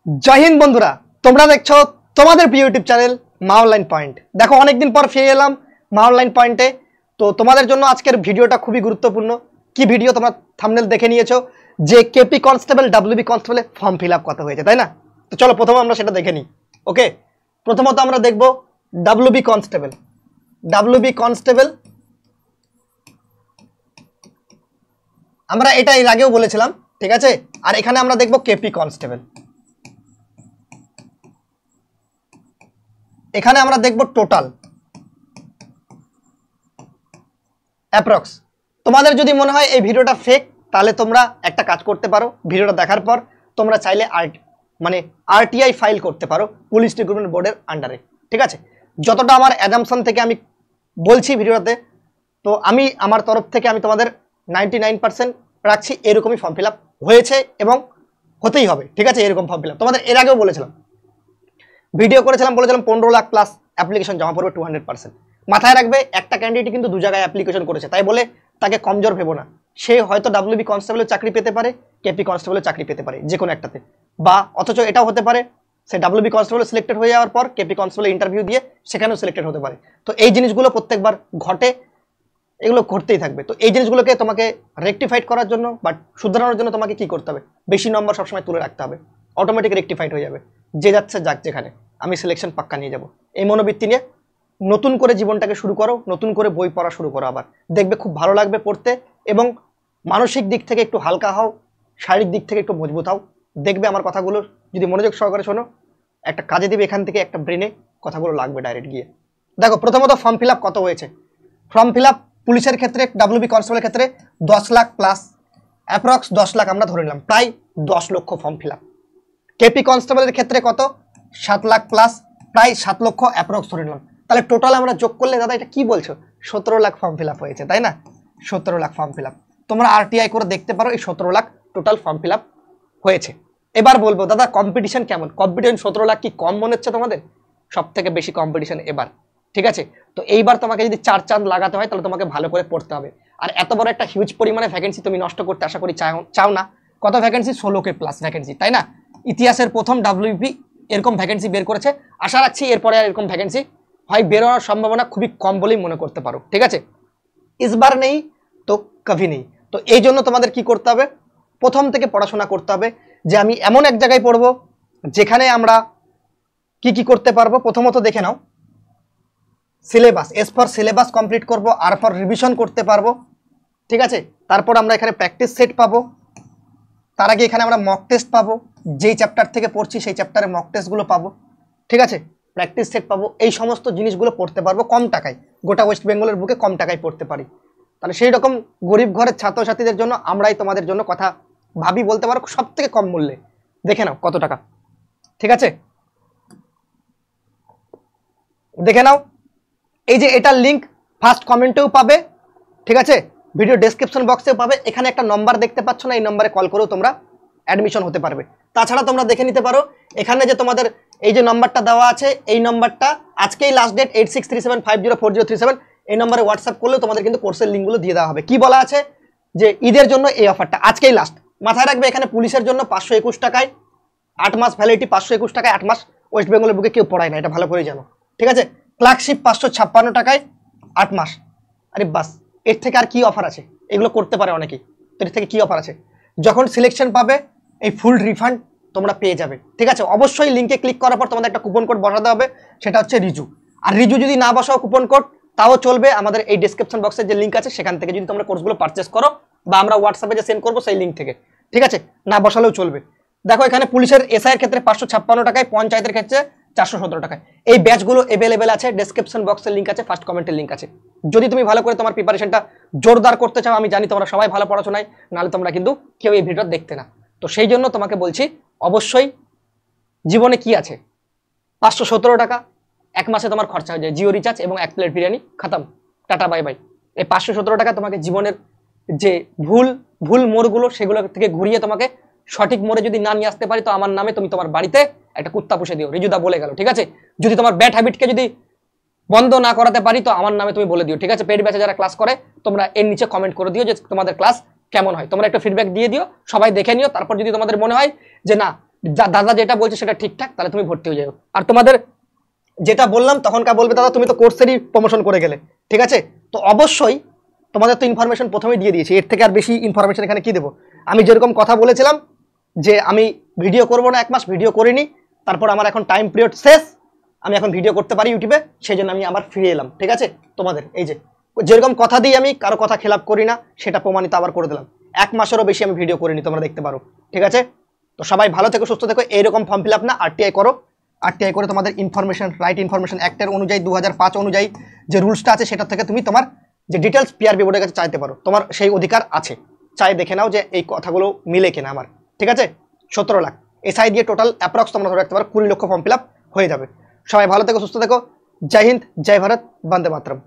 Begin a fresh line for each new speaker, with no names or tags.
जय हिंद बंधुरा তোমরা দেখছো তোমাদের প্রিয় ইউটিউব চ্যানেল মা অনলাইন পয়েন্ট। দেখো অনেকদিন পর ফিরে এলাম মা অনলাইন পয়েন্টে। তো তোমাদের জন্য আজকের ভিডিওটা খুবই গুরুত্বপূর্ণ। কি ভিডিও তোমরা থাম্বনেল দেখে নিয়েছো যে কেপি কনস্টেবল ডাব্লিউবি কনস্টেবলে ফর্ম ফিল আপ কত হয়েছে, তাই না? তো চলো প্রথমে আমরা সেটা দেখে নিই। ওকে, প্রথমত আমরা দেখব ডাব্লিউবি কনস্টেবল। আমরা এটা এর আগেও বলেছিলাম, ঠিক আছে? আর এখানে আমরা দেখব কেপি কনস্টেবল। এখানে আমরা দেখব টোটাল অ্যাপ্রক্স। তোমাদের যদি মনে হয় এই ভিডিওটা ফেক, তাহলে তোমরা একটা কাজ করতে পারো, ভিডিওটা দেখার পর তোমরা চাইলে আরটিআই ফাইল করতে পারো পুলিশ রিক্রুটমেন্ট বোর্ডের আন্ডারে, ঠিক আছে? যতটা আমার অ্যাজাম্পশন থেকে আমি বলছি ভিডিওতে, তো আমি আমার তরফ থেকে আমি তোমাদের 99% রাখছি এরকমই ফর্ম ফিল আপ হয়েছে এবং হতেই হবে, ঠিক আছে? এরকম ফর্ম ফিল আপ তোমাদের এর আগেও বলেছিলাম, ভিডিও করেছিলাম, বলেছিলাম 15 লাখ প্লাস অ্যাপ্লিকেশন জমা পড়বে 200%। মাথায় রাখবে একটা ক্যান্ডিডেট কিন্তু দু জায়গায় অ্যাপ্লিকেশন করেছে, তাই বলে তাকে কমজোর ভেবো না। সে হয়তো ডাব্লিউবি কনস্টেবলের চাকরি পেতে পারে, কেপি কনস্টেবলের চাকরি পেতে পারে, যে কোনো একটাতে। বা অথচ এটাও হতে পারে সে ডাব্লিউবি কনস্টেবল সিলেক্টেড হয়ে যাওয়ার পর কেপি কনস্টেবলের ইন্টারভিউ দিয়ে সেখানেও সিলেক্টেড হতে পারে। তো এই জিনিসগুলো প্রত্যেকবার ঘটে, এগুলো ঘটতেই থাকবে। তো এই জিনিসগুলোকে তোমাকে রেকটিফাইড করার জন্য বা শুধরানোর জন্য তোমাকে কি করতে হবে? বেশি নম্বর সবসময় তুলে রাখতে হবে, অটোমেটিক রেকটিফাইড হয়ে যাবে। যে যাচ্ছে যাক, যেখানে আমি সিলেকশন পাক্কা নিয়ে যাব, এই মনোবৃত্তি নিয়ে নতুন করে জীবনটাকে শুরু করো, নতুন করে বই পড়া শুরু করো। আবার দেখবে খুব ভালো লাগবে পড়তে, এবং মানসিক দিক থেকে একটু হালকা হও, শারীরিক দিক থেকে একটু মজবুত হও। দেখবে আমার কথাগুলো যদি মনোযোগ সহকারে শোনো, একটা কাজে দিবে, এখান থেকে একটা ব্রেনে কথাগুলো লাগবে ডাইরেক্ট গিয়ে। দেখো প্রথমত ফর্ম ফিল আপ কত হয়েছে। ফর্ম ফিল আপ পুলিশের ক্ষেত্রে, ডাব্লিউবি কনস্টেবলের ক্ষেত্রে 10 লাখ প্লাস, অ্যাপ্রক্স 10 লাখ আমরা ধরে নিলাম, প্রায় 10 লক্ষ ফর্ম ফিল আপ। কেপি কনস্টেবলের ক্ষেত্রে কত? 7 লাখ প্লাস, প্রায় 7 লক্ষ অ্যাপ্রক্স ধরে নিলাম। তাহলে টোটাল আমরা যোগ করলে, দাদা এটা কি বলছো, 17 লাখ ফর্ম ফিল আপ হয়েছে, তাই না? 17 লাখ ফর্ম ফিল আপ। তোমরা আরটিআই করে দেখতে পারো, এই 17 lakh total form fill up হয়েছে। এবার বলবো দাদা কম্পিটিশন কেমন? কম্পিটিশন 17 লাখ কি কম মনে হচ্ছে তোমাদের? সব থেকে বেশি কম্পিটিশন এবার, ঠিক আছে? তো এইবার তোমাকে যদি 4 চাঁদ লাগাতে হয়, তাহলে তোমাকে ভালো করে পড়তে হবে। আর এত বড় একটা হিউজ পরিমাণে ভ্যাকেন্সি তুমি নষ্ট করতে আশা করি চাও না। কত ভ্যাকেন্সি? 16K প্লাস ভ্যাকেন্সি, তাই না? ইতিহাসের প্রথম ডাব্লিউবি এরকম ভ্যাকেন্সি বের করেছে। আশা রাখছি এরপরে আর এরকম ভ্যাকেন্সি হয় বেরোনোর সম্ভাবনা খুবই কম বলেই মনে করতে পারো, ঠিক আছে? ইসবার নেই তো কভি নেই। তো এই জন্য তোমাদের কি করতে হবে? প্রথম থেকে পড়াশোনা করতে হবে যে আমি এমন এক জায়গায় পড়বো যেখানে আমরা কি কি করতে পারবো। প্রথমত দেখে নাও syllabus, as for syllabus complete করব, আর ফর রিভিশন করতে পারবো, ঠিক আছে? তারপর আমরা এখানে প্র্যাকটিস সেট পাবো, তার আগে এখানে আমরা মক টেস্ট পাবো, যেই চ্যাপ্টার থেকে পড়ছি সেই চ্যাপ্টারে মক টেস্টগুলো পাবো, ঠিক আছে? প্র্যাকটিস সেট পাবো, এই সমস্ত জিনিসগুলো পড়তে পারবো কম টাকায়। গোটা ওয়েস্ট বেঙ্গলের বুকে কম টাকায় পড়তে পারি। তাহলে সেই রকম গরিব ঘরের ছাত্রছাত্রীদের জন্য আমরাই তোমাদের জন্য কথা ভাবি, বলতে পারো সব থেকে কম মূল্যে। দেখে নাও কত টাকা, ঠিক আছে? দেখে নাও, এই যে এটার লিঙ্ক ফার্স্ট কমেন্টেও পাবে, ঠিক আছে? ভিডিও ডেসক্রিপশন বক্সেও পাবে। এখানে একটা নম্বর দেখতে পাচ্ছ না, এই নম্বরে কল করেও তোমরা অ্যাডমিশন হতে পারবে। তাছাড়া তোমরা দেখে নিতে পারো এখানে যে তোমাদের এই যে নম্বরটা দেওয়া আছে, এই নম্বরটা আজকেই লাস্ট ডেট 8637504037, এই নম্বরে হোয়াটসঅ্যাপ করলেও তোমাদের কিন্তু কোর্সের লিঙ্কগুলো দিয়ে দেওয়া হবে। কি বলা আছে যে ঈদের জন্য এই অফারটা আজকেই লাস্ট। মাথায় রাখবে এখানে পুলিশের জন্য 521 টাকায় 8 মাস ভ্যালিডিটি, 521 টাকায় 8 মাস ওয়েস্ট বেঙ্গলের বুকে কেউ পড়ায় না, এটা ভালো করে জানো, ঠিক আছে? ক্লার্কশিপ 556 টাকায় 8 মাস। আরে বাস, এর থেকে আর কি অফার আছে? এগুলো করতে পারে অনেকেই, তো এর থেকে কি অফার আছে? যখন সিলেকশন পাবে এই ফুল রিফান্ড তোমরা পেয়ে যাবে, ঠিক আছে? অবশ্যই লিঙ্কে ক্লিক করার পর তোমাদের একটা কুপন কোড বসাতে হবে, সেটা হচ্ছে রিজু। আর রিজু যদি না বসাও কুপন কোড তাও চলবে, আমাদের এই ডেসক্রিপশন বক্সের যে লিঙ্ক আছে সেখান থেকে যদি তোমরা কোর্সগুলো পারচেস করো, বা আমরা হোয়াটসঅ্যাপে যে সেন্ড করবো সেই লিঙ্ক থেকে, ঠিক আছে? না বসালেও চলবে। দেখো এখানে পুলিশের এসআই এর ক্ষেত্রে 556 টাকায়, পঞ্চায়েতের ক্ষেত্রে 417 টাকায়। এই ব্যাচগুলো অ্যাভেলেবেল আছে, ডেসক্রিপশন বক্সের লিঙ্ক আছে, ফার্স্ট কমেন্টের লিঙ্ক আছে। যদি তুমি ভালো করে তোমার প্রিপারেশনটা জোরদার করতে চাও, আমি জানি তোমরা সবাই ভালো পড়াশোনায়, নাহলে তোমরা কিন্তু কেউ এই ভিডিও দেখতে না। তো সেই জন্য তোমাকে বলছি, অবশ্যই জীবনে কি আছে, 517 টাকা এক মাসে তোমার খরচা হয়ে যায়, জিও রিচার্জ এবং 1 প্লেট বিরিয়ানি, খতম, টাটা বাই বাই। এই 517 টাকা তোমাকে জীবনের যে ভুল মোড়গুলো সেগুলো থেকে ঘুরিয়ে তোমাকে সঠিক মোড়ে যদি না নিয়ে আসতে পারি, তো আমার নামে তুমি তোমার বাড়িতে একটা কুত্তা পুষে দিও, রিজুদা বলে গেল, ঠিক আছে? যদি তোমার ব্যাড হ্যাবিটকে যদি বন্ধ না করাতে পারি, তো আমার নামে তুমি বলে দিও, ঠিক আছে? পেড ব্যাচে যারা ক্লাস করে তোমরা এর নিচে কমেন্ট করে দিও যে তোমাদের ক্লাস কেমন হয়, তোমরা একটা ফিডব্যাক দিয়ে দিও, সবাই দেখে নিও। তারপর যদি তোমাদের মনে হয় যে না দাদা যেটা বলছে সেটা ঠিকঠাক, তাহলে তুমি ভর্তি হয়ে যাও। আর তোমাদের যেটা বললাম তখনকার বলবে দাদা তুমি তো কোর্সেরই প্রমোশন করে গেলে, ঠিক আছে? তো অবশ্যই তোমাদের তো ইনফরমেশন প্রথমেই দিয়ে দিয়েছি, এর থেকে আর বেশি ইনফরমেশন এখানে কি দেবো? আমি যেরকম কথা বলেছিলাম যে আমি ভিডিও করব না, 1 মাস ভিডিও করিনি, তারপর আমার এখন টাইম পিরিয়ড শেষ, আমি এখন ভিডিও করতে পারি ইউটিউবে, সেই জন্য আমি আবার ফিরে এলাম, ঠিক আছে? তোমাদের এই যে যেরকম কথা দিই আমি কারো কথা খেলাপ করি না, সেটা প্রমাণিত আবার করে দিলাম। 1 মাসেরও বেশি আমি ভিডিও করিনি, তোমরা দেখতে পারো, ঠিক আছে? তো সবাই ভালো থেকো, সুস্থ থেকো। এইরকম ফর্ম ফিল আপ না, আরটিআই করো। আরটিআই করে তোমাদের ইনফরমেশন, রাইট ইনফরমেশন অ্যাক্টের অনুযায়ী 2005 অনুযায়ী যে রুলসটা আছে সেটা থেকে তুমি তোমার যে ডিটেলস পিআরবি বোর্ডের কাছে চাইতে পারো, তোমার সেই অধিকার আছে। চাই দেখে নাও যে এই কথাগুলো মিলে কিনা আমার, ঠিক আছে? 17 লাখ এসআই দিয়ে টোটাল অ্যাপ্রক্স তোমরা ধরে রাখতে পারো 20 লক্ষ ফর্ম ফিল আপ হয়ে যাবে। সবাই ভালো থেকো, সুস্থ থেকো। জয় হিন্দ, জয় ভারত, বন্দে মাতরম।